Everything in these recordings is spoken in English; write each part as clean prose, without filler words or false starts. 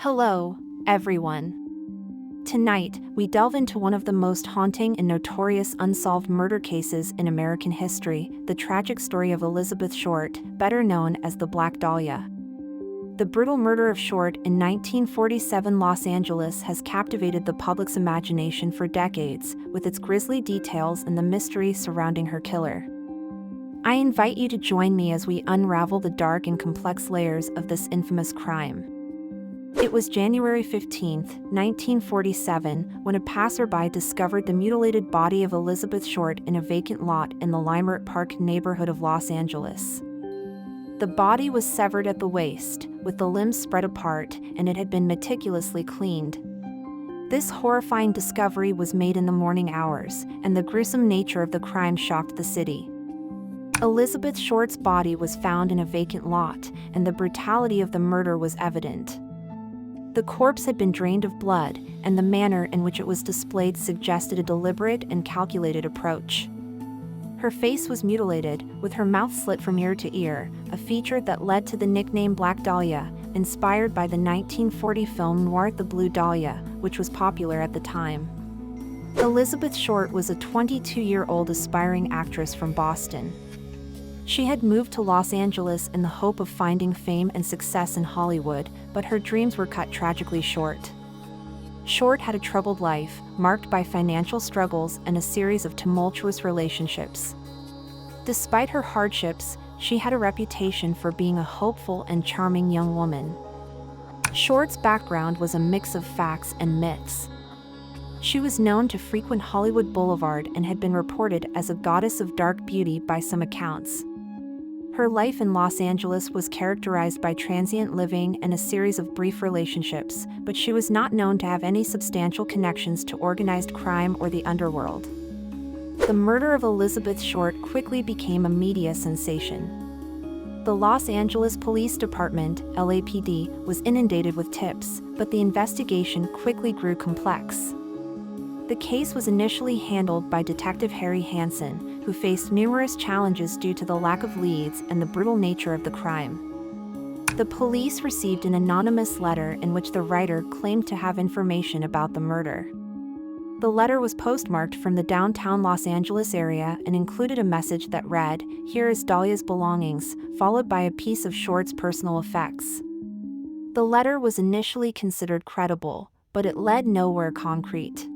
Hello, everyone. Tonight, we delve into one of the most haunting and notorious unsolved murder cases in American history, the tragic story of Elizabeth Short, better known as the Black Dahlia. The brutal murder of Short in 1947 Los Angeles has captivated the public's imagination for decades, with its grisly details and the mystery surrounding her killer. I invite you to join me as we unravel the dark and complex layers of this infamous crime. It was January 15, 1947, when a passerby discovered the mutilated body of Elizabeth Short in a vacant lot in the Leimert Park neighborhood of Los Angeles. The body was severed at the waist, with the limbs spread apart, and it had been meticulously cleaned. This horrifying discovery was made in the morning hours, and the gruesome nature of the crime shocked the city. Elizabeth Short's body was found in a vacant lot, and the brutality of the murder was evident. The corpse had been drained of blood, and the manner in which it was displayed suggested a deliberate and calculated approach. Her face was mutilated, with her mouth slit from ear to ear, a feature that led to the nickname Black Dahlia, inspired by the 1940 film noir The Blue Dahlia, which was popular at the time. Elizabeth Short was a 22-year-old aspiring actress from Boston. She had moved to Los Angeles in the hope of finding fame and success in Hollywood, but her dreams were cut tragically short. Short had a troubled life, marked by financial struggles and a series of tumultuous relationships. Despite her hardships, she had a reputation for being a hopeful and charming young woman. Short's background was a mix of facts and myths. She was known to frequent Hollywood Boulevard and had been reported as a goddess of dark beauty by some accounts. Her life in Los Angeles was characterized by transient living and a series of brief relationships, but she was not known to have any substantial connections to organized crime or the underworld. The murder of Elizabeth Short quickly became a media sensation. The Los Angeles Police Department, LAPD, was inundated with tips, but the investigation quickly grew complex. The case was initially handled by Detective Harry Hansen, who faced numerous challenges due to the lack of leads and the brutal nature of the crime. The police received an anonymous letter in which the writer claimed to have information about the murder. The letter was postmarked from the downtown Los Angeles area and included a message that read, "Here is Dahlia's belongings," followed by a piece of Short's personal effects. The letter was initially considered credible, but it led nowhere concrete.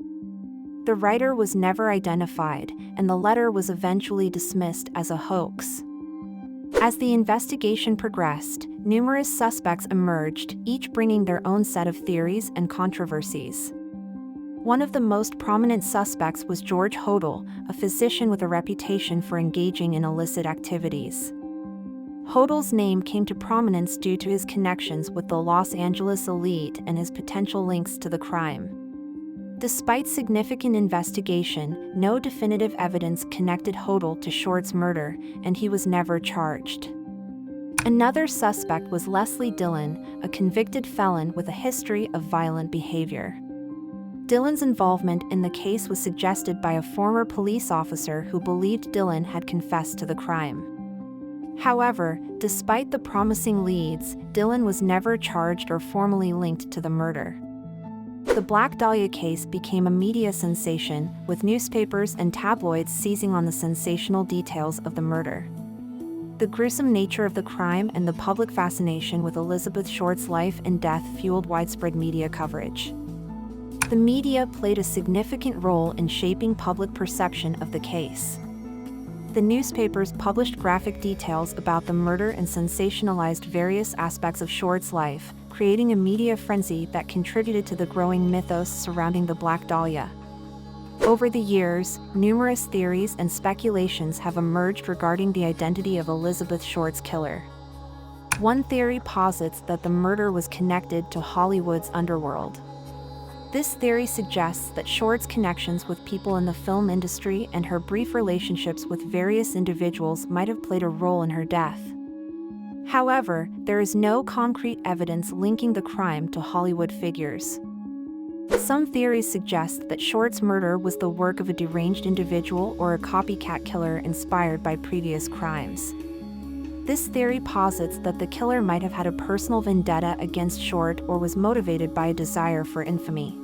The writer was never identified, and the letter was eventually dismissed as a hoax. As the investigation progressed, numerous suspects emerged, each bringing their own set of theories and controversies. One of the most prominent suspects was George Hodel, a physician with a reputation for engaging in illicit activities. Hodel's name came to prominence due to his connections with the Los Angeles elite and his potential links to the crime. Despite significant investigation, no definitive evidence connected Hodel to Short's murder, and he was never charged. Another suspect was Leslie Dillon, a convicted felon with a history of violent behavior. Dillon's involvement in the case was suggested by a former police officer who believed Dillon had confessed to the crime. However, despite the promising leads, Dillon was never charged or formally linked to the murder. The Black Dahlia case became a media sensation, with newspapers and tabloids seizing on the sensational details of the murder. The gruesome nature of the crime and the public fascination with Elizabeth Short's life and death fueled widespread media coverage. The media played a significant role in shaping public perception of the case. The newspapers published graphic details about the murder and sensationalized various aspects of Short's life, creating a media frenzy that contributed to the growing mythos surrounding the Black Dahlia. Over the years, numerous theories and speculations have emerged regarding the identity of Elizabeth Short's killer. One theory posits that the murder was connected to Hollywood's underworld. This theory suggests that Short's connections with people in the film industry and her brief relationships with various individuals might have played a role in her death. However, there is no concrete evidence linking the crime to Hollywood figures. Some theories suggest that Short's murder was the work of a deranged individual or a copycat killer inspired by previous crimes. This theory posits that the killer might have had a personal vendetta against Short or was motivated by a desire for infamy.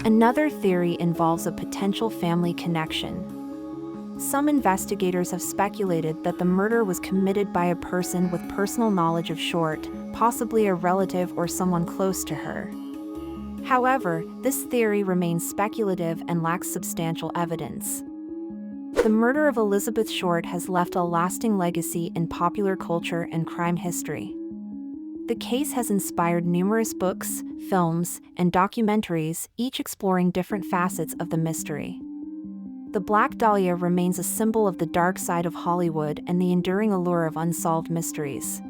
Another theory involves a potential family connection. Some investigators have speculated that the murder was committed by a person with personal knowledge of Short, possibly a relative or someone close to her. However, this theory remains speculative and lacks substantial evidence. The murder of Elizabeth Short has left a lasting legacy in popular culture and crime history. The case has inspired numerous books, films, and documentaries, each exploring different facets of the mystery. The Black Dahlia remains a symbol of the dark side of Hollywood and the enduring allure of unsolved mysteries.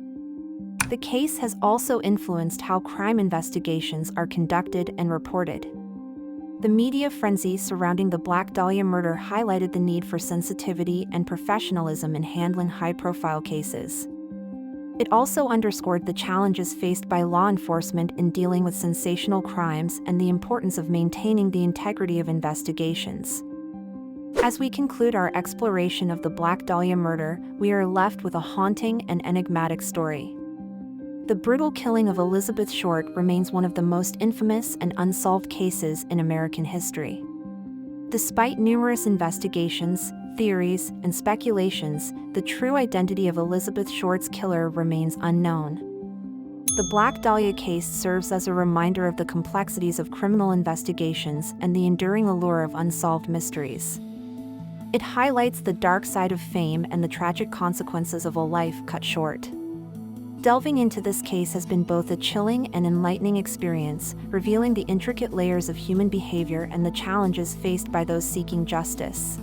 The case has also influenced how crime investigations are conducted and reported. The media frenzy surrounding the Black Dahlia murder highlighted the need for sensitivity and professionalism in handling high-profile cases. It also underscored the challenges faced by law enforcement in dealing with sensational crimes and the importance of maintaining the integrity of investigations. As we conclude our exploration of the Black Dahlia murder, we are left with a haunting and enigmatic story. The brutal killing of Elizabeth Short remains one of the most infamous and unsolved cases in American history. Despite numerous investigations, theories, and speculations, the true identity of Elizabeth Short's killer remains unknown. The Black Dahlia case serves as a reminder of the complexities of criminal investigations and the enduring allure of unsolved mysteries. It highlights the dark side of fame and the tragic consequences of a life cut short. Delving into this case has been both a chilling and enlightening experience, revealing the intricate layers of human behavior and the challenges faced by those seeking justice.